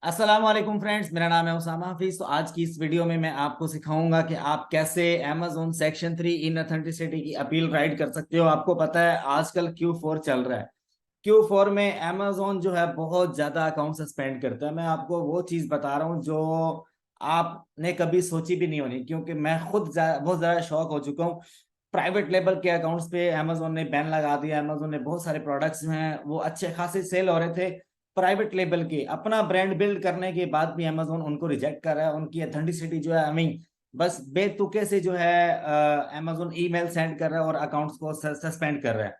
अस्सलाम वालेकुम फ्रेंड्स, मेरा नाम है उसामा हाफिज। तो आज की इस वीडियो में मैं आपको सिखाऊंगा कि आप कैसे अमेज़न सेक्शन 3 इन ऑथेंटिसिटी की अपील राइट कर सकते हो। आपको पता है आजकल Q4 चल रहा है। Q4 में अमेज़न जो है बहुत ज्यादा अकाउंट सस्पेंड करता है। मैं आपको वो चीज बता रहा हूँ जो आपने कभी सोची भी नहीं होनी, क्योंकि मैं खुद बहुत ज्यादा शॉक हो चुका हूँ। प्राइवेट लेवल के अकाउंट्स पे अमेज़न ने बैन लगा दिया। अमेज़न ने बहुत सारे प्रोडक्ट्स हैं वो अच्छे खासे सेल हो रहे थे प्राइवेट लेवल के, अपना ब्रांड बिल्ड करने के बाद भी अमेज़न उनको रिजेक्ट कर रहा है। उनकी ऑथेंटिसिटी जो है हमें बस बेतुके से जो है अमेज़न ईमेल सेंड कर रहा है और अकाउंट्स को सस्पेंड कर रहा है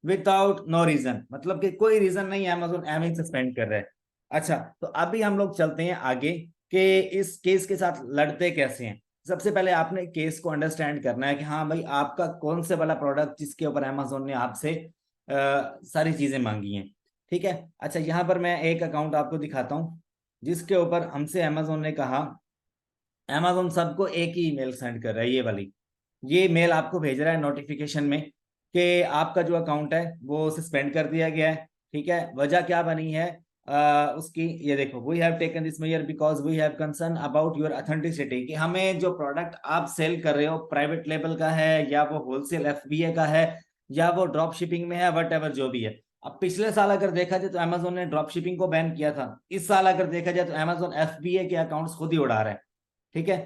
विदाउट नो रीजन। मतलब कि कोई रीजन नहीं, अमेज़न एम सस्पेंड कर रहा है। अच्छा, तो अभी हम लोग चलते हैं आगे कि इस केस के साथ लड़ते कैसे हैं। सबसे पहले आपने केस को अंडरस्टैंड करना है कि हाँ भाई, आपका कौन से वाला प्रोडक्ट जिसके ऊपर अमेज़न ने आपसे सारी चीजें मांगी हैं। ठीक है। अच्छा, यहाँ पर मैं एक अकाउंट आपको दिखाता हूँ जिसके ऊपर हमसे अमेज़न ने कहा, अमेज़न सबको एक ही ईमेल सेंड कर रहा है। ये वाली ये मेल आपको भेज रहा है नोटिफिकेशन में कि आपका जो अकाउंट है वो सस्पेंड कर दिया गया है। ठीक है। वजह क्या बनी है उसकी, ये देखो, we have taken this measure because we have concern about your authenticity, कि हमें जो प्रोडक्ट आप सेल कर रहे हो प्राइवेट लेवल का है या वो होलसेल एफबीए का है या वो ड्रॉप शिपिंग में है, वट एवर जो भी है। अब पिछले साल अगर देखा जाए तो अमेज़न ने ड्रॉप शिपिंग को बैन किया था। इस साल अगर देखा जाए तो अमेज़न एफबीए के अकाउंट्स खुद ही उड़ा रहा है। ठीक है।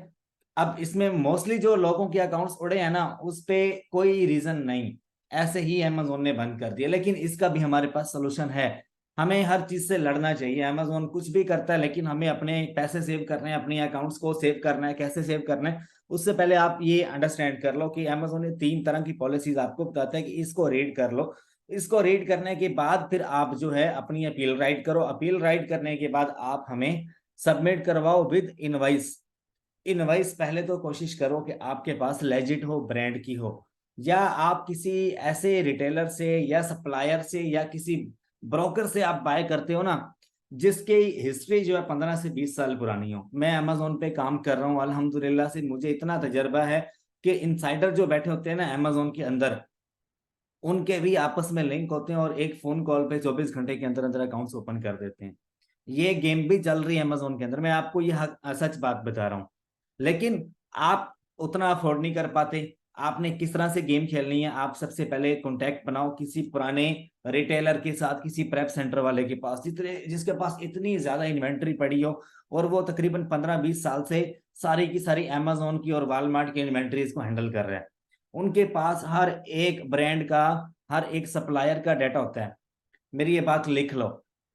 अब इसमें मोस्टली जो लोगों के अकाउंट्स उड़े हैं ना, उस पे कोई रीजन नहीं, ऐसे ही अमेज़न ने बंद कर दिया। लेकिन इसका भी हमारे पास सोल्यूशन है। हमें हर चीज से लड़ना चाहिए। अमेज़न कुछ भी करता है लेकिन हमें अपने पैसे सेव करने हैं, अपने अकाउंट्स को सेव करना है। कैसे सेव करना है उससे पहले आप ये अंडरस्टैंड कर लो कि अमेज़न ने 3 तरह की पॉलिसीज आपको बताता है कि इसको रीड कर लो। इसको रीड करने के बाद फिर आप जो है अपनी अपील राइट करो। अपील राइट करने के बाद आप हमें सबमिट करवाओ विद इनवाइस। इनवाइस पहले तो कोशिश करो कि आपके पास लेजिट हो, ब्रांड की हो, या आप किसी ऐसे रिटेलर से या सप्लायर से या किसी ब्रोकर से आप बाय करते हो ना जिसकी हिस्ट्री जो है 15 से 20 साल पुरानी हो। मैं अमेज़न पे काम कर रहा हूँ अल्हम्दुलिल्लाह से, मुझे इतना तजर्बा है कि इनसाइडर जो बैठे होते हैं ना अमेज़न के अंदर, उनके भी आपस में लिंक होते हैं और एक फोन कॉल पे 24 घंटे के अंदर अंदर अकाउंट्स ओपन कर देते हैं। ये गेम भी चल रही है अमेज़न के अंदर, मैं आपको ये सच बात बता रहा हूँ। लेकिन आप उतना अफोर्ड नहीं कर पाते। आपने किस तरह से गेम खेलनी है, आप सबसे पहले कॉन्टेक्ट बनाओ किसी पुराने रिटेलर के साथ, किसी प्रेप सेंटर वाले के पास जिसके पास इतनी ज्यादा इन्वेंट्री पड़ी हो और वो तकरीबन 15-20 साल से सारी की सारी अमेज़न की और वॉलमार्ट की इन्वेंट्रीज को हैंडल कर रहा है। उनके पास हर एक ब्रांड का, हर एक सप्लायर का डाटा होता है। मेरी ये बात लिख लो।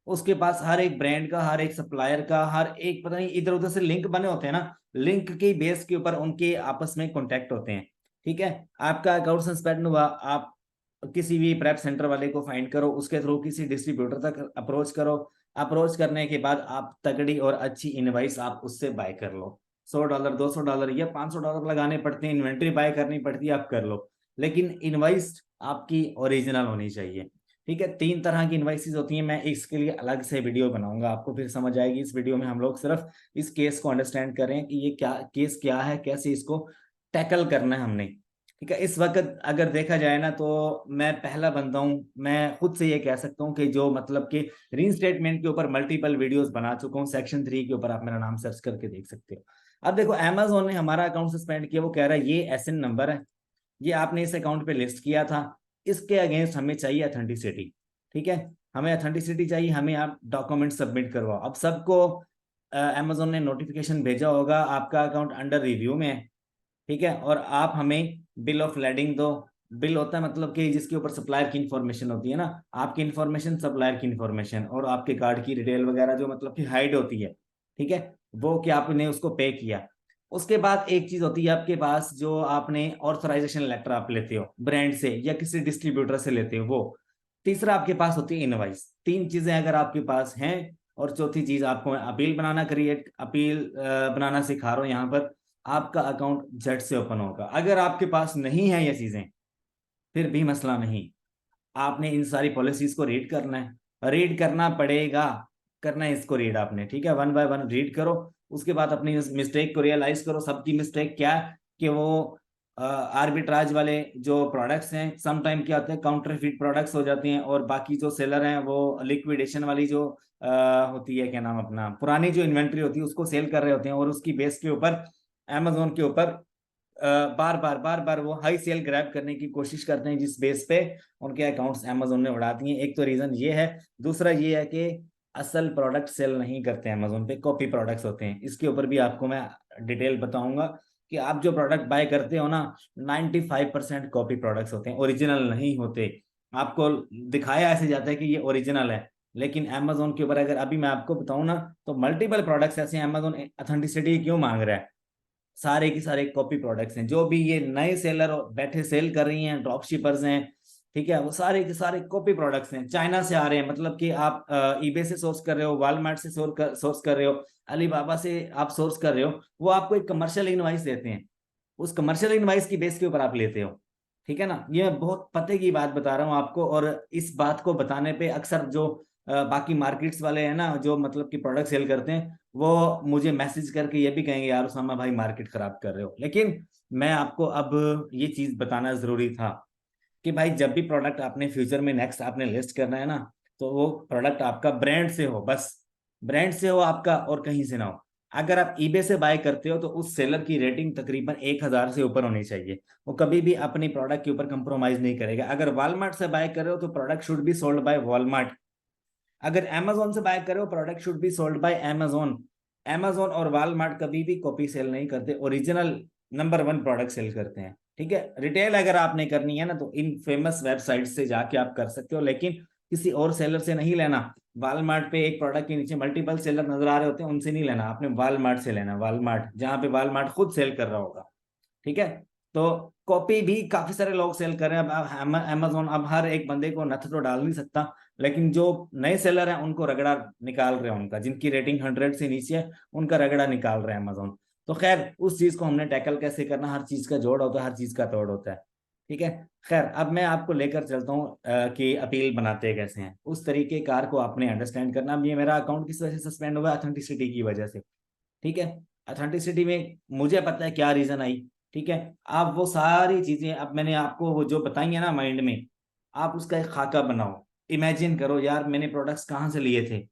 उसके पास हर एक ब्रांड का, हर एक सप्लायर का, हर एक, पता नहीं इधर उधर से लिंक बने होते हैं ना, लिंक के बेस के ऊपर उनके आपस में कॉन्टेक्ट होते हैं। ठीक है। आपका अकाउंट सस्पेंड हुआ, आप किसी भी प्रेप सेंटर वाले को फाइंड करो, उसके थ्रू किसी डिस्ट्रीब्यूटर तक अप्रोच करो। अप्रोच करने के बाद आप तगड़ी और अच्छी इनवाइस आप उससे बाय कर लो। $100, $200 या $500 लगाने पड़ते हैं, इन्वेंट्री बाय करनी पड़ती है, आप कर लो। लेकिन इनवाइस आपकी ओरिजिनल होनी चाहिए। ठीक है। 3 तरह की इनवाइसेस होती हैं, मैं इसके लिए अलग से वीडियो बनाऊंगा, आपको फिर समझ आएगी। इस वीडियो में हम लोग सिर्फ इस केस को अंडरस्टैंड करें कि ये क्या केस क्या है, कैसे इसको टैकल करना है हमने। ठीक है। इस वक्त अगर देखा जाए ना तो मैं पहला बंदा हूं, मैं खुद से ये कह सकता हूँ कि जो मतलब कि रीइंस्टेटमेंट के ऊपर मल्टीपल वीडियोस बना चुका हूँ। सेक्शन 3 के ऊपर आप मेरा नाम सर्च करके देख सकते हो। अब देखो, अमेज़न ने हमारा अकाउंट सस्पेंड किया, वो कह रहा है ये एसएन नंबर है, ये आपने इस अकाउंट पे लिस्ट किया था, इसके अगेंस्ट हमें चाहिए अथेंटिसिटी। ठीक है। हमें अथेंटिसिटी चाहिए, हमें आप डॉक्यूमेंट सबमिट करवाओ। अब सबको अमेज़न ने नोटिफिकेशन भेजा होगा आपका अकाउंट अंडर रिव्यू में है। ठीक है। और आप हमें बिल ऑफ लेडिंग दो। बिल होता है मतलब कि जिसके ऊपर सप्लायर की इंफॉर्मेशन होती है ना, आपकी इंफॉर्मेशन, सप्लायर की इंफॉर्मेशन और आपके कार्ड की डिटेल वगैरह जो मतलब कि हाइड होती है। ठीक है। वो कि आपने उसको पे किया। उसके बाद एक चीज होती है आपके पास, जो आपने ऑथराइजेशन लेटर आप लेते हो ब्रांड से या किसी डिस्ट्रीब्यूटर से लेते हो वो। तीसरा आपके पास होती है इनवाइस। 3 चीजें अगर आपके पास हैं, और चौथी चीज आपको अपील बनाना, क्रिएट अपील बनाना सिखा रहा हूं यहाँ पर, आपका अकाउंट झट से ओपन होगा। अगर आपके पास नहीं है ये चीजें, फिर भी मसला नहीं। आपने इन सारी पॉलिसीज को रीड करना है, रीड करना पड़ेगा। करना है इसको रीड आपने। ठीक है। वन बाय वन रीड करो। उसके बाद अपनी मिस्टेक को रियलाइज करो। सबकी मिस्टेक क्या है कि वो आर्बिट्राज वाले जो प्रोडक्ट्स हैं, सम टाइम क्या होते हैं काउंटरफिट प्रोडक्ट्स हो जाते हैं, और बाकी जो सेलर हैं वो लिक्विडेशन वाली जो होती है, क्या नाम अपना, पुरानी जो इन्वेंट्री होती है उसको सेल कर रहे होते हैं, और उसकी बेस के ऊपर अमेजोन के ऊपर बार बार वो हाई सेल ग्रैब करने की कोशिश करते हैं, जिस बेस पे उनके अकाउंट्स अमेजोन ने उड़ा दिए। एक तो रीजन ये है, दूसरा ये है कि असल प्रोडक्ट सेल नहीं करते अमेजोन पे, कॉपी प्रोडक्ट्स होते हैं। इसके ऊपर भी आपको मैं डिटेल बताऊंगा कि आप जो प्रोडक्ट बाय करते हो ना, 95% कॉपी प्रोडक्ट्स होते हैं, ओरिजिनल नहीं होते। आपको दिखाया ऐसे जाता है कि ये ओरिजिनल है, लेकिन अमेजोन के ऊपर अगर अभी मैं आपको बताऊं ना, तो मल्टीपल प्रोडक्ट्स ऐसे हैं। अमेजोन अथेंटिसिटी क्यों मांग रहा है? सारे की सारे कॉपी प्रोडक्ट्स हैं, जो भी ये नए सेलर बैठे सेल कर रही हैं, ड्रॉप शिपर्स हैं, ठीक है, वो सारे के सारे कॉपी प्रोडक्ट्स हैं, चाइना से आ रहे हैं। मतलब कि आप ईबे से सोर्स कर रहे हो, वालमार्ट से सोर्स कर रहे हो, अलीबाबा से आप सोर्स कर रहे हो, वो आपको एक कमर्शियल इनवाइस देते हैं, उस कमर्शियल इनवाइस की बेस के ऊपर आप लेते हो। ठीक है ना, ये मैं बहुत पते की बात बता रहा हूँ आपको, और इस बात को बताने पे अक्सर जो बाकी मार्केट्स वाले हैं ना, जो मतलब कि प्रोडक्ट सेल करते हैं, वो मुझे मैसेज करके ये भी कहेंगे यार उसामा भाई मार्केट खराब कर रहे हो। लेकिन मैं आपको अब ये चीज बताना जरूरी था कि भाई जब भी प्रोडक्ट आपने फ्यूचर में नेक्स्ट आपने लिस्ट करना है ना, तो वो प्रोडक्ट आपका ब्रांड से हो, बस ब्रांड से हो आपका, और कहीं से ना हो। अगर आप ईबे से बाय करते हो तो उस सेलर की रेटिंग तकरीबन 1,000 से ऊपर होनी चाहिए। वो कभी भी अपनी प्रोडक्ट के ऊपर कंप्रोमाइज नहीं करेगा। अगर वॉलमार्ट से बाय कर रहे हो तो product should be sold by Walmart. अगर अमेजोन से बाय कर रहे हो, product should be sold by Amazon. Amazon और वॉलमार्ट कभी भी कॉपी सेल नहीं करते, original number one product sell करते हैं। ठीक है, रिटेल अगर आपने करनी है ना, तो इन फेमस वेबसाइट से जाके आप कर सकते हो, लेकिन किसी और सेलर से नहीं लेना। वॉलमार्ट पे एक प्रोडक्ट के नीचे मल्टीपल सेलर नजर आ रहे होते हैं, उनसे नहीं लेना, आपने वॉलमार्ट से लेना, वॉलमार्ट जहाँ पे वॉलमार्ट खुद सेल कर रहा होगा। ठीक है, तो कॉपी भी काफी सारे लोग सेल कर रहे हैं। अब अमेजोन अब हर एक बंदे को नथ तो डाल नहीं सकता, लेकिन जो नए सेलर हैं उनको रगड़ा निकाल रहे हैं, उनका जिनकी रेटिंग 100 से नीचे है उनका रगड़ा निकाल रहे हैं अमेजोन। तो खैर, उस चीज को हमने टैकल कैसे करना, हर चीज का जोड़ होता है, हर चीज का तोड़ होता है। ठीक है, खैर अब मैं आपको लेकर चलता हूँ कि अपील बनाते कैसे हैं। उस तरीके कार को आपने अंडरस्टैंड करना। अब ये मेरा अकाउंट किस वजह से सस्पेंड हुआ? अथेंटिसिटी की वजह से। ठीक है, अथेंटिसिटी में मुझे पता है क्या रीजन आई। ठीक है, आप वो सारी चीजें, अब मैंने आपको वो जो बताई है ना माइंड में, आप उसका एक खाका बनाओ। इमेजिन करो यार मैंने प्रोडक्ट्स कहाँ से लिए थे।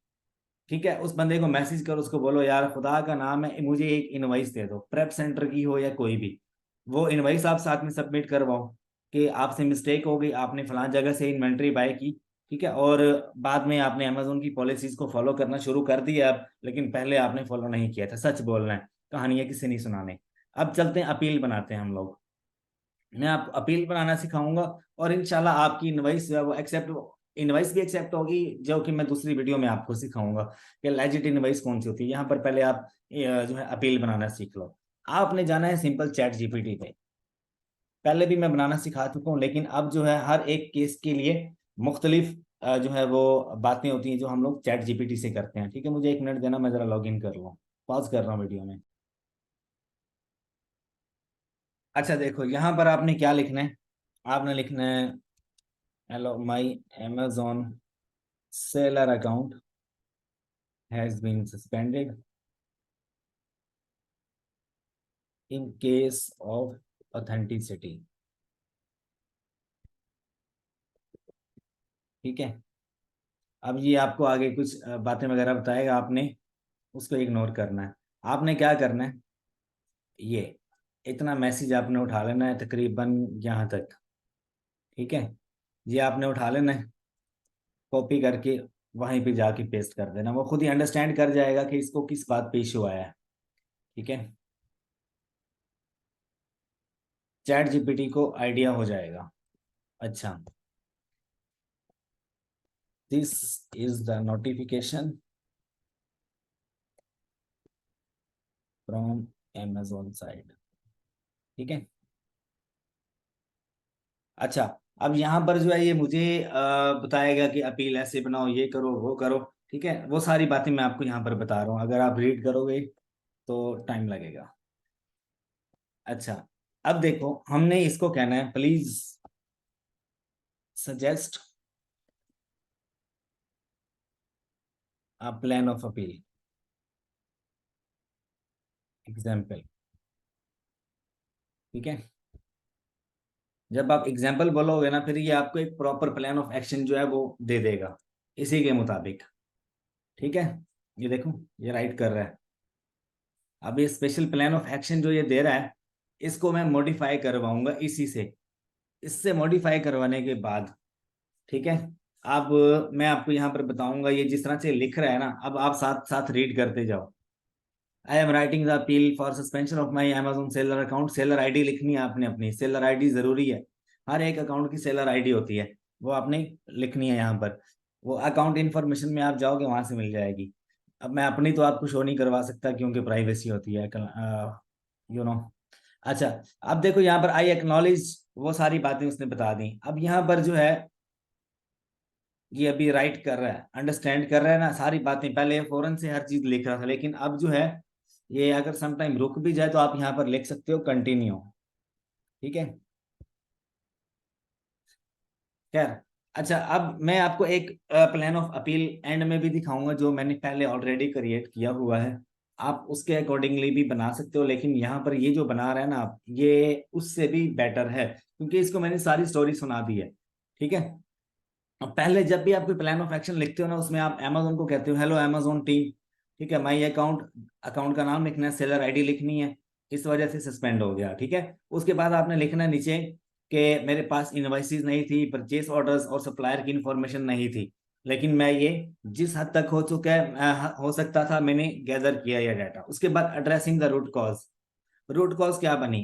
ठीक है, उस बंदे को मैसेज करो, उसको बोलो यार खुदा का नाम है मुझे एक इनवाइस दे दो, प्रेप सेंटर की हो या कोई भी, वो इनवाइस आप साथ में सबमिट करवाओ कि आपसे मिस्टेक हो गई, आपने फलां जगह से इन्वेंट्री बाय की। ठीक है, और बाद में आपने अमेजोन की पॉलिसीज को फॉलो करना शुरू कर दिया अब, लेकिन पहले आपने फॉलो नहीं किया था। सच बोलना है, कहानियां किसी नहीं सुनाने। अब चलते हैं अपील बनाते हैं हम लोग। मैं आपको अपील बनाना सिखाऊंगा, और इंशाल्लाह आपकी इनवाइस जो है वो एक्सेप्ट, इनवाइस भी एक्सेप्ट होगी, जो कि मैं दूसरी वीडियो में आपको सिखाऊंगा कि लेजिट इनवाइस कौन सी होती है। यहाँ पर पहले आप जो है अपील बनाना सीख लो। आपने जाना है सिंपल चैट जीपीटी पे। पहले भी मैं बनाना सिखा चुका हूँ, लेकिन अब जो है हर एक केस के लिए मुख्तलिफ जो है वो बातें होती हैं जो हम लोग चैट जीपीटी से करते हैं। ठीक है, मुझे 1 मिनट देना, मैं जरा लॉग इन कर लूँ। पॉज कर रहा हूँ वीडियो में। अच्छा देखो, यहाँ पर आपने क्या लिखना है? आपने लिखना है hello my Amazon seller account has been suspended in case of authenticity। ठीक है, अब ये आपको आगे कुछ बातें वगैरह बताएगा, आपने उसको इग्नोर करना है। आपने क्या करना है, ये इतना मैसेज आपने उठा लेना है तकरीबन यहाँ तक। ठीक है, ये आपने उठा लेना है, कॉपी करके वहीं पे जाके पेस्ट कर देना, वो खुद ही अंडरस्टैंड कर जाएगा कि इसको किस बात पे इशू आया है। ठीक है, चैट जीपीटी को आइडिया हो जाएगा। अच्छा, this is the notification from Amazon side. ठीक है, अच्छा, अब यहाँ पर जो है ये मुझे बताएगा कि अपील ऐसे बनाओ, ये करो वो करो। ठीक है, वो सारी बातें मैं आपको यहाँ पर बता रहा हूँ, अगर आप रीड करोगे तो टाइम लगेगा। अच्छा, अब देखो हमने इसको कहना है please suggest a plan of appeal example. ठीक है, जब आप एग्जाम्पल बोलोगे ना, फिर ये आपको एक प्रॉपर प्लान ऑफ एक्शन जो है वो दे देगा इसी के मुताबिक। ठीक है, ये देखो ये राइट कर रहा है। अब ये स्पेशल प्लान ऑफ एक्शन जो ये दे रहा है, इसको मैं मॉडिफाई करवाऊंगा इसी से। इससे मॉडिफाई करवाने के बाद, ठीक है, अब मैं आपको यहाँ पर बताऊंगा ये जिस तरह से लिख रहा है ना, अब आप साथ साथ रीड करते जाओ। I am writing the appeal for suspension of my Amazon seller account. Seller ID लिखनी है आपने अपनी, सेलर आईडी जरूरी है। हर एक अकाउंट की सेलर आईडी होती है, वो आपने लिखनी है यहाँ पर। वो अकाउंट इन्फॉर्मेशन में आप जाओगे वहां से मिल जाएगी। अब मैं अपनी तो आपको शो नहीं करवा सकता क्योंकि प्राइवेसी होती है, यू नो। अच्छा, अब देखो यहाँ पर आई एक्नॉलेज, वो सारी बातें उसने बता दी। अब यहाँ पर जो है ये अभी राइट कर रहा है, अंडरस्टैंड कर रहा है ना सारी बातें। पहले फौरन से हर चीज लिख रहा था, लेकिन अब जो है ये अगर सम टाइम रुक भी जाए तो आप यहाँ पर लिख सकते हो कंटिन्यू। ठीक है, खैर। अच्छा, अब मैं आपको एक प्लान ऑफ अपील एंड में भी दिखाऊंगा जो मैंने पहले ऑलरेडी क्रिएट किया हुआ है। आप उसके अकॉर्डिंगली भी बना सकते हो, लेकिन यहाँ पर ये जो बना रहा है ना आप, ये उससे भी बेटर है क्योंकि इसको मैंने सारी स्टोरी सुना दी है। ठीक है, अब पहले जब भी आप कोई प्लान ऑफ एक्शन लिखते हो ना, उसमें आप अमेजोन को कहते हो हेलो अमेजोन टीम। ठीक है, माई अकाउंट, अकाउंट का नाम लिखना है, सेलर आईडी लिखनी है, इस वजह से सस्पेंड हो गया। ठीक है, उसके बाद आपने लिखना है नीचे कि मेरे पास इनवाइसेस नहीं थी, परचेस ऑर्डर्स और सप्लायर की इंफॉर्मेशन नहीं थी, लेकिन मैं ये जिस हद तक हो चुका है हो सकता था मैंने गैदर किया यह डाटा। उसके बाद addressing the root cause. Root cause क्या बनी?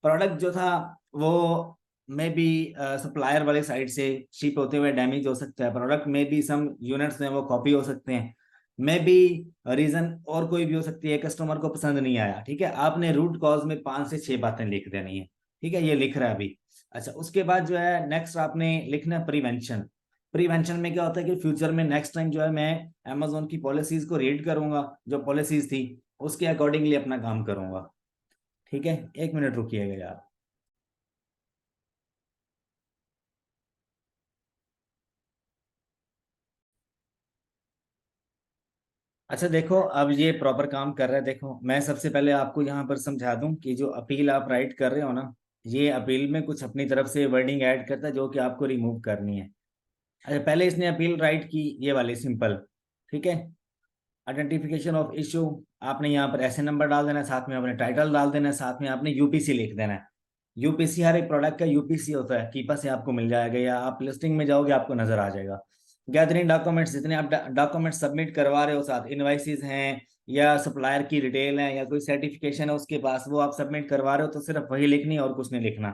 प्रोडक्ट जो था वो में भी सप्लायर वाले साइड से शिप होते हुए डैमेज हो सकता है। प्रोडक्ट में भी सम यूनिट्स में वो कॉपी हो सकते हैं। में भी रीजन और कोई भी हो सकती है, कस्टमर को पसंद नहीं आया। ठीक है, आपने रूट कॉज में 5 से 6 बातें लिख देनी है। ठीक है, ये लिख रहा है अभी। अच्छा, उसके बाद जो है नेक्स्ट आपने लिखना है प्रिवेंशन। प्रिवेंशन में क्या होता है कि फ्यूचर में नेक्स्ट टाइम जो है मैं अमेजोन की पॉलिसीज को रीड करूंगा, जो पॉलिसीज थी उसके अकॉर्डिंगली अपना काम करूंगा। ठीक है, 1 मिनट रुकिएगा यार। अच्छा देखो, अब ये प्रॉपर काम कर रहा है। देखो मैं सबसे पहले आपको यहाँ पर समझा दूं कि जो अपील आप राइट कर रहे हो ना, ये अपील में कुछ अपनी तरफ से वर्डिंग ऐड करता है जो कि आपको रिमूव करनी है। अच्छा, पहले इसने अपील राइट की ये वाली सिंपल। ठीक है, आइडेंटिफिकेशन ऑफ इशू, आपने यहाँ पर ऐसे नंबर डाल देना है, साथ में आपने टाइटल डाल देना है, साथ में आपने यूपीसी लिख देना है। यूपीसी हर एक प्रोडक्ट का यूपीसी होता है, कीपा से आपको मिल जाएगा या आप लिस्टिंग में जाओगे आपको नजर आ जाएगा। गैदरिंग डॉक्यूमेंट्स, जितने आप डॉक्यूमेंट सबमिट करवा रहे हो, साथ इनवाइसेस हैं या सप्लायर की डिटेल है या कोई सर्टिफिकेशन है उसके पास, वो आप सबमिट करवा रहे हो तो सिर्फ वही लिखनी है और कुछ नहीं लिखना।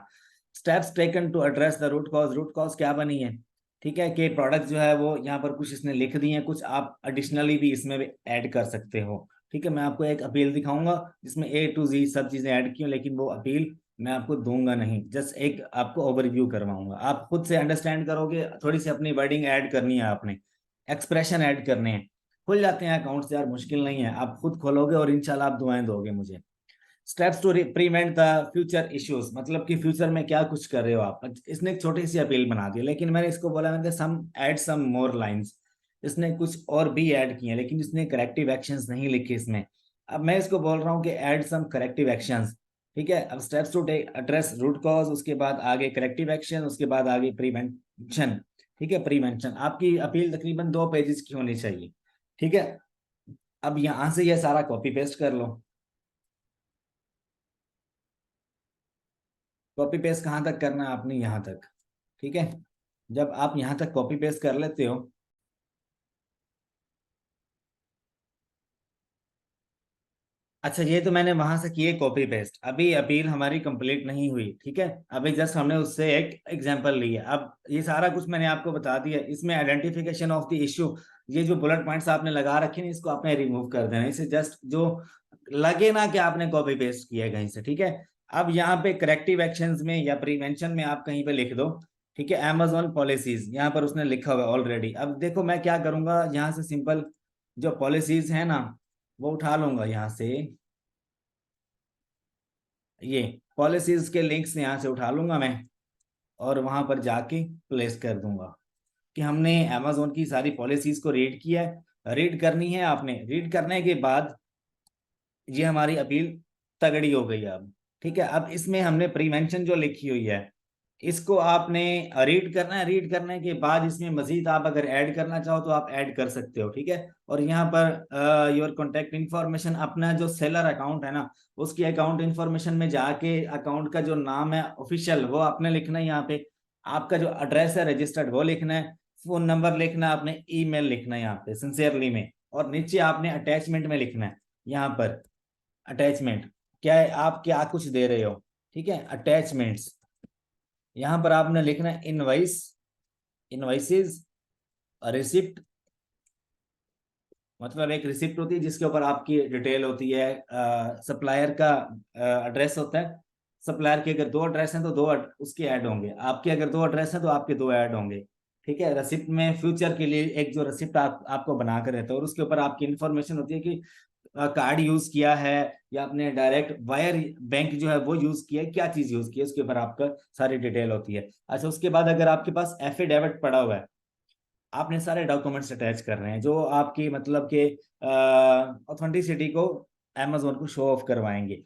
Steps taken to address the root cause. Root cause क्या बनी है? ठीक है, कि प्रोडक्ट जो है वो यहाँ पर कुछ इसने लिख दिए हैं, कुछ आप एडिशनली भी इसमें ऐड कर सकते हो। ठीक है, मैं आपको एक अपील दिखाऊंगा जिसमें A to Z सब चीजें ऐड की हैं, लेकिन वो अपील मैं आपको दूंगा नहीं, जस्ट एक आपको ओवरव्यू करवाऊंगा। आप खुद से अंडरस्टैंड करोगे, थोड़ी सी अपनी वर्डिंग ऐड करनी है आपने, एक्सप्रेशन ऐड करने हैं। खुल जाते हैं अकाउंट्स यार, मुश्किल नहीं है, आप खुद खोलोगे और इंशाल्लाह आप दुआएं दोगे मुझे। Steps to prevent the future issues, मतलब कि फ्यूचर में क्या कुछ कर रहे हो आप। इसने एक छोटी सी अपील बना दी, लेकिन मैंने इसको बोला मैंने सम ऐड सम मोर लाइंस। इसने कुछ और भी ऐड किए लेकिन इसने करेक्टिव एक्शंस नहीं लिखे इसमें। अब मैं इसको बोल रहा हूँ कि ऐड सम करेक्टिव एक्शंस। ठीक है, अब steps to take address root cause, उसके बाद आगे करेक्टिव एक्शन, उसके बाद आगे प्रिवेंशन। ठीक है, प्रिवेंशन। आपकी अपील तकरीबन 2 पेजेस की होनी चाहिए। ठीक है, अब यहां से ये सारा कॉपी पेस्ट कर लो। कॉपी पेस्ट कहाँ तक करना है आपने? यहाँ तक। ठीक है, जब आप यहाँ तक कॉपी पेस्ट कर लेते हो। अच्छा, ये तो मैंने वहां से किए कॉपी पेस्ट, अभी अपील हमारी कंप्लीट नहीं हुई। ठीक है, अभी जस्ट हमने उससे एक एग्जांपल लिया। अब ये सारा कुछ मैंने आपको बता दिया। इसमें आइडेंटिफिकेशन ऑफ द इश्यू, ये जो बुलेट पॉइंट्स आपने लगा रखे हैं इसको आपने रिमूव कर देना। इसे जस्ट जो लगे ना कि आपने कॉपी पेस्ट किया है कहीं से। ठीक है, अब यहाँ पे करेक्टिव एक्शंस में या प्रिवेंशन में आप कहीं पे लिख दो। ठीक है, अमेजोन पॉलिसीज यहाँ पर उसने लिखा हुआ है ऑलरेडी। अब देखो मैं क्या करूंगा, यहाँ से सिंपल जो पॉलिसीज है ना वो उठा लूंगा यहाँ से। ये पॉलिसीज के लिंक्स यहाँ से उठा लूंगा मैं और वहां पर जाके प्लेस कर दूंगा कि हमने अमेजोन की सारी पॉलिसीज को रीड किया है। रीड करनी है आपने, रीड करने के बाद ये हमारी अपील तगड़ी हो गई अब। ठीक है, अब इसमें हमने प्रिवेंशन जो लिखी हुई है इसको आपने रीड करना है। रीड करने के बाद इसमें मजीद आप अगर ऐड करना चाहो तो आप ऐड कर सकते हो, ठीक है। और यहाँ पर योर कॉन्टेक्ट इन्फॉर्मेशन, अपना जो सेलर अकाउंट है ना, उसकी अकाउंट इन्फॉर्मेशन में जाके अकाउंट का जो नाम है ऑफिशियल वो आपने लिखना है यहाँ पे। आपका जो एड्रेस है रजिस्टर्ड वो लिखना है। फोन नंबर लिखना है आपने, ईमेल लिखना है यहाँ पे सिंसियरली में। और नीचे आपने अटैचमेंट में लिखना है यहाँ पर। अटैचमेंट क्या है, आप क्या कुछ दे रहे हो, ठीक है। अटैचमेंट्स यहाँ पर आपने लिखना है इनवाइस, इनवाइसेस, रिसिप्ट। मतलब एक रिसिप्ट होती है जिसके ऊपर आपकी डिटेल होती है। सप्लायर का एड्रेस होता है। सप्लायर के अगर दो एड्रेस हैं तो दो उसके ऐड होंगे, आपके अगर दो एड्रेस हैं तो आपके दो ऐड होंगे, ठीक है। रिसिप्ट में फ्यूचर के लिए एक जो रिसिप्ट आपको बना कर देता है और उसके ऊपर आपकी इंफॉर्मेशन होती है कि कार्ड यूज किया है या आपने डायरेक्ट वायर बैंक जो है वो यूज किया है, क्या चीज यूज की है, उसके ऊपर आपका सारी डिटेल होती है। अच्छा, उसके बाद अगर आपके पास एफिडेविट पड़ा हुआ है, आपने सारे डॉक्यूमेंट्स अटैच कर रहे हैं जो आपकी मतलब के ऑथेंटिसिटी को अमेजोन को शो ऑफ करवाएंगे।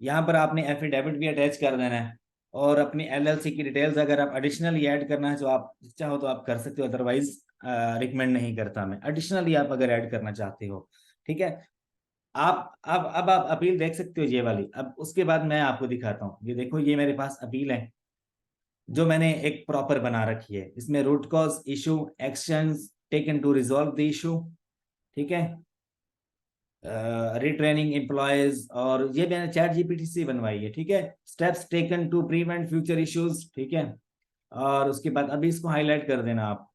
यहाँ पर आपने एफिडेविट भी अटैच कर देना है। और अपनी एलएलसी की डिटेल्स अगर आप एडिशनली ऐड करना है जो आप चाहो तो आप कर सकते हो, अदरवाइज रिकमेंड नहीं करता मैं। एडिशनली आप अगर ऐड करना चाहते हो, ठीक है। आप अब आप अपील देख सकते हो ये वाली। अब उसके बाद मैं आपको दिखाता हूँ, ये देखो ये मेरे पास अपील है जो मैंने एक प्रॉपर बना रखी है। इसमें root cause, issue, actions taken to resolve the issue, ठीक है। रिट्रेनिंग एम्प्लॉयज, और ये मैंने चैट जीपीटी से बनवाई है, ठीक है। Steps taken to prevent future issues, ठीक है। और उसके बाद अभी इसको हाईलाइट कर देना आप।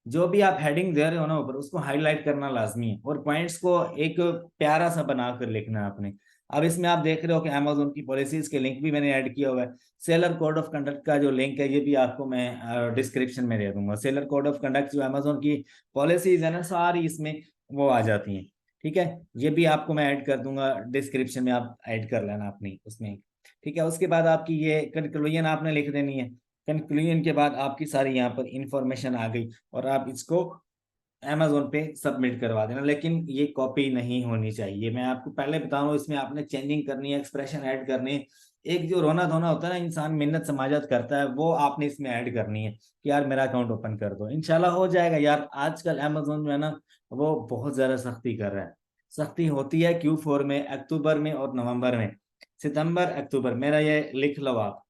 जो भी आप हेडिंग दे रहे हो ना ऊपर, उसको हाईलाइट करना लाजमी है और पॉइंट्स को एक प्यारा सा बनाकर लिखना है आपने। अब इसमें आप देख रहे हो कि अमेजोन की पॉलिसीज के लिंक भी मैंने ऐड किया हुआ है। सेलर कोड ऑफ कंडक्ट का जो लिंक है ये भी आपको मैं डिस्क्रिप्शन में दे दूंगा। सेलर कोड ऑफ कंडक्ट जो अमेजोन की पॉलिसीज है ना सारी इसमें वो आ जाती हैं, ठीक है। ये भी आपको मैं ऐड कर दूंगा डिस्क्रिप्शन में, आप ऐड कर लेना अपनी उसमें, ठीक है। उसके बाद आपकी ये कंक्लूजन आपने लिख देनी है। कंक्लूजन के बाद आपकी सारी यहाँ पर इंफॉर्मेशन आ गई और आप इसको अमेजोन पे सबमिट करवा देना। लेकिन ये कॉपी नहीं होनी चाहिए, मैं आपको पहले बता रहा हूँ। इसमें आपने चेंजिंग करनी है, एक्सप्रेशन ऐड करनी है। एक जो रोना धोना होता है ना, इंसान मिन्नत समाजत करता है, वो आपने इसमें ऐड करनी है कि यार मेरा अकाउंट ओपन कर दो। इंशाल्लाह हो जाएगा यार। आजकल अमेजोन में ना वो बहुत ज्यादा सख्ती कर रहा है। सख्ती होती है Q4 में, अक्टूबर में और नवंबर में। सितंबर अक्टूबर मेरा ये लिख लो आप।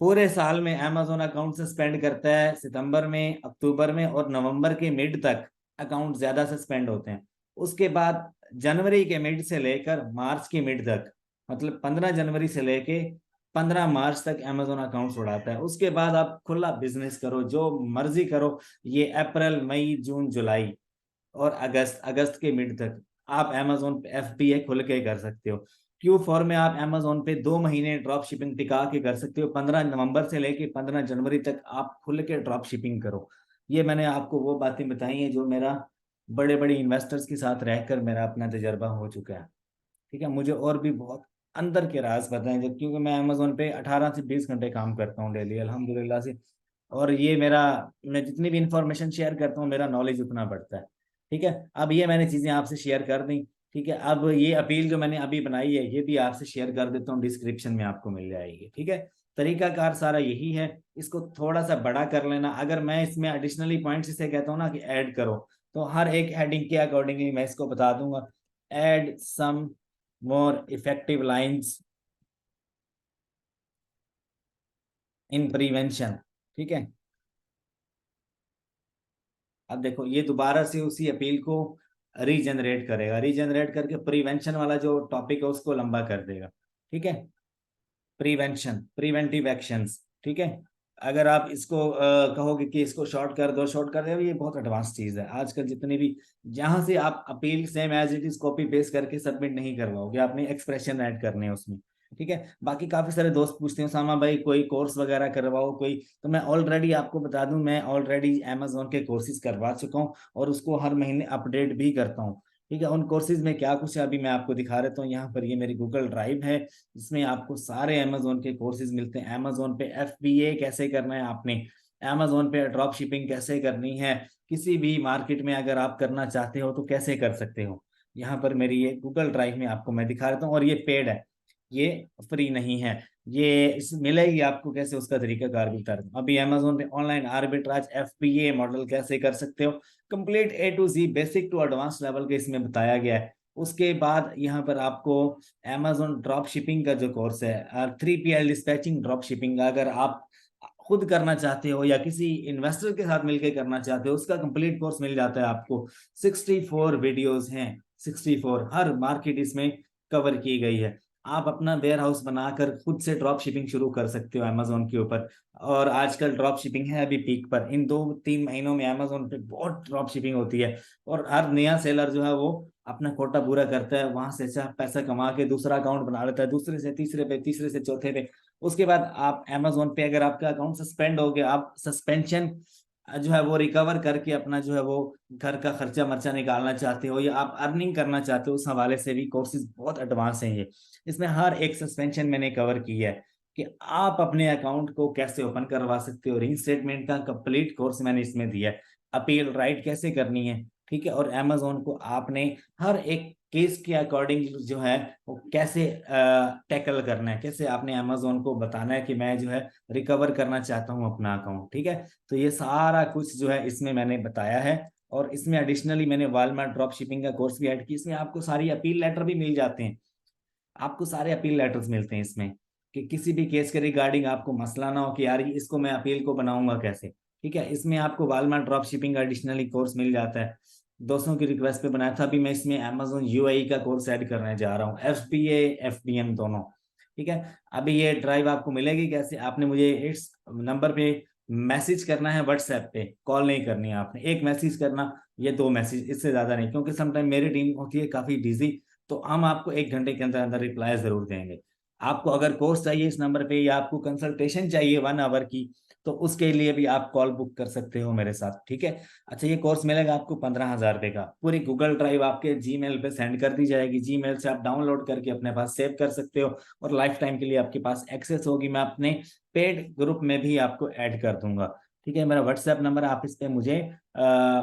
पूरे साल में अमेजोन अकाउंट से स्पेंड करता है सितंबर में, अक्टूबर में और नवंबर के मिड तक अकाउंट ज्यादा से स्पेंड होते हैं। उसके बाद जनवरी के मिड से लेकर मार्च के मिड तक, मतलब 15 जनवरी से लेके 15 मार्च तक अमेजोन अकाउंट उड़ाता है। उसके बाद आप खुला बिजनेस करो, जो मर्जी करो। ये अप्रैल, मई, जून, जुलाई और अगस्त, अगस्त के मिड तक आप अमेजोन पे FBA खुल के कर सकते हो। Q4 में आप अमेजोन पे 2 महीने ड्रॉप शिपिंग टिका के कर सकते हो। 15 नवंबर से लेके 15 जनवरी तक आप खुल के ड्रॉप शिपिंग करो। ये मैंने आपको वो बातें बताई हैं जो मेरा बड़े बड़े इन्वेस्टर्स के साथ रहकर मेरा अपना तजर्बा हो चुका है, ठीक है। मुझे और भी बहुत अंदर के राज पता है जब, क्योंकि मैं अमेजोन पे 18 से 20 घंटे काम करता हूँ डेली अल्हम्दुलिल्लाह से। और ये मेरा, मैं जितनी भी इंफॉर्मेशन शेयर करता हूँ मेरा नॉलेज उतना बढ़ता है, ठीक है। अब ये मैंने चीजें आपसे शेयर कर दी, ठीक है। अब ये अपील जो मैंने अभी बनाई है ये भी आपसे शेयर कर देता हूँ, डिस्क्रिप्शन में आपको मिल जाएगी, ठीक है। तरीकाकार सारा यही है। इसको थोड़ा सा बड़ा कर लेना। अगर मैं इसमें एडिशनली पॉइंट्स इसे कहता हूँ ना कि ऐड करो, तो हर एक हेडिंग के अकॉर्डिंगली मैं इसको बता दूंगा। Add some more effective lines in prevention, ठीक है। अब देखो ये दोबारा से उसी अपील को रीजनरेट करेगा, रीजनरेट करके प्रिवेंशन वाला जो टॉपिक है उसको लंबा कर देगा, ठीक है। प्रिवेंशन, प्रिवेंटिव एक्शंस, ठीक है। अगर आप इसको कहोगे कि इसको शॉर्ट कर दो, शॉर्ट कर दो, ये बहुत एडवांस चीज है। आजकल जितनी भी जहां से आप appeal same as it is copy paste करके सबमिट नहीं करवाओगे, आपने एक्सप्रेशन ऐड करने हैं उसमें, ठीक है। बाकी काफी सारे दोस्त पूछते हैं सामा भाई कोई कोर्स वगैरह करवाओ कोई, तो मैं ऑलरेडी आपको बता दूं, मैं ऑलरेडी अमेजोन के कोर्सेज करवा चुका हूँ और उसको हर महीने अपडेट भी करता हूँ, ठीक है। उन कोर्सेज में क्या कुछ है अभी मैं आपको दिखा देता हूँ। यहाँ पर ये मेरी गूगल ड्राइव है, इसमें आपको सारे अमेजोन के कोर्सेज मिलते हैं। अमेजोन पे FBA कैसे करना है आपने, अमेजोन पे ड्रॉप शिपिंग कैसे करनी है, किसी भी मार्केट में अगर आप करना चाहते हो तो कैसे कर सकते हो। यहाँ पर मेरी ये गूगल ड्राइव में आपको मैं दिखा देता हूँ और ये पेड है, ये फ्री नहीं है। ये इस मिलेगी आपको कैसे, उसका तरीका कार भी बता रहा हूँ। अभी अमेजोन पे ऑनलाइन आर्बिट्राज एफपीए मॉडल कैसे कर सकते हो, complete A to Z basic to advance level के इसमें बताया गया है। उसके बाद यहाँ पर आपको अमेजोन ड्रॉप शिपिंग का जो कोर्स है, 3PL डिस्पैचिंग ड्रॉप शिपिंग, अगर आप खुद करना चाहते हो या किसी इन्वेस्टर के साथ मिलकर करना चाहते हो, उसका कंप्लीट कोर्स मिल जाता है आपको। 64 वीडियोस हैं, 64, हर मार्केट इसमें कवर की गई है। आप अपना वेयर हाउस बनाकर खुद से ड्रॉप शिपिंग शुरू कर सकते हो अमेजोन के ऊपर। और आजकल ड्रॉप शिपिंग है अभी पीक पर, इन 2-3 महीनों में अमेजोन पे बहुत ड्रॉप शिपिंग होती है। और हर नया सेलर जो है वो अपना कोटा पूरा करता है, वहां से अच्छा पैसा कमा के दूसरा अकाउंट बना लेता है, दूसरे से तीसरे पे, तीसरे से चौथे पे। उसके बाद आप अमेजोन पे अगर आपका अकाउंट सस्पेंड हो गया, आप सस्पेंशन जो है वो रिकवर करके अपना जो है वो घर का खर्चा मर्चा निकालना चाहते हो, या आप अर्निंग करना चाहते हो, उस हवाले से भी कोर्सेज बहुत एडवांस हैं ये। इसमें हर एक सस्पेंशन मैंने कवर किया है कि आप अपने अकाउंट को कैसे ओपन करवा सकते हो, रीइंस्टेटमेंट का कंप्लीट कोर्स मैंने इसमें दिया है। अपील राइट कैसे करनी है, ठीक है, और अमेजोन को आपने हर एक केस के अकॉर्डिंग जो है वो कैसे टैकल करना है, कैसे आपने अमेजोन को बताना है कि मैं जो है रिकवर करना चाहता हूँ अपना अकाउंट, ठीक है। तो ये सारा कुछ जो है इसमें मैंने बताया है। और इसमें एडिशनली मैंने वालमार्ट ड्रॉप शिपिंग का कोर्स भी ऐड किया, इसमें आपको सारी अपील लेटर भी मिल जाते हैं। आपको सारे अपील लेटर्स मिलते हैं इसमें, कि किसी भी केस के रिगार्डिंग आपको मसला ना हो कि यार इसको मैं अपील को बनाऊंगा कैसे, ठीक है। इसमें आपको वालमार्ट ड्रॉप शिपिंग का एडिशनली कोर्स मिल जाता है। दोस्तों की रिक्वेस्ट पे बनाया था, अभी मैं इसमें अमेजोन यूएई का कोर्स ऐड करने जा रहा हूँ, एफपीए एफबीएम दोनों, ठीक है। अभी ये ड्राइव आपको मिलेगी कैसे, आपने मुझे इस नंबर पे मैसेज करना है, व्हाट्सएप पे, कॉल नहीं करनी है आपने, एक मैसेज करना, ये 2 मैसेज, इससे ज्यादा नहीं, क्योंकि समटाइम मेरी टीम होती है काफी बिजी, तो हम आपको 1 घंटे के अंदर अंदर रिप्लाई जरूर देंगे। आपको अगर कोर्स चाहिए इस नंबर पे, या आपको कंसल्टेशन चाहिए 1 आवर की, तो उसके लिए भी आप कॉल बुक कर सकते हो मेरे साथ, ठीक है। अच्छा, ये कोर्स मिलेगा आपको 15,000 रुपये का, पूरी गूगल ड्राइव आपके जीमेल पे सेंड कर दी जाएगी, जीमेल से आप डाउनलोड करके अपने पास सेव कर सकते हो, और लाइफ टाइम के लिए आपके पास एक्सेस होगी। मैं अपने पेड ग्रुप में भी आपको ऐड कर दूंगा, ठीक है। मेरा व्हाट्सएप नंबर, आप इस पे मुझे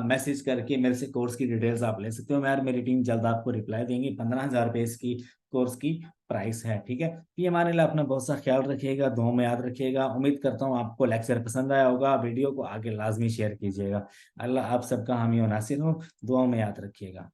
मैसेज करके मेरे से कोर्स की डिटेल्स आप ले सकते हो। मैं, मेरी टीम जल्द आपको रिप्लाई देंगी। 15,000 रुपये इसकी कोर्स की प्राइस है, ठीक है। ये हमारे लिए अपना बहुत सा ख्याल रखिएगा, दुआ में याद रखिएगा। उम्मीद करता हूँ आपको लेक्चर पसंद आया होगा, वीडियो को आगे लाजमी शेयर कीजिएगा। अल्लाह आप सबका हामी और नासिर हो, दुआ में याद रखिएगा।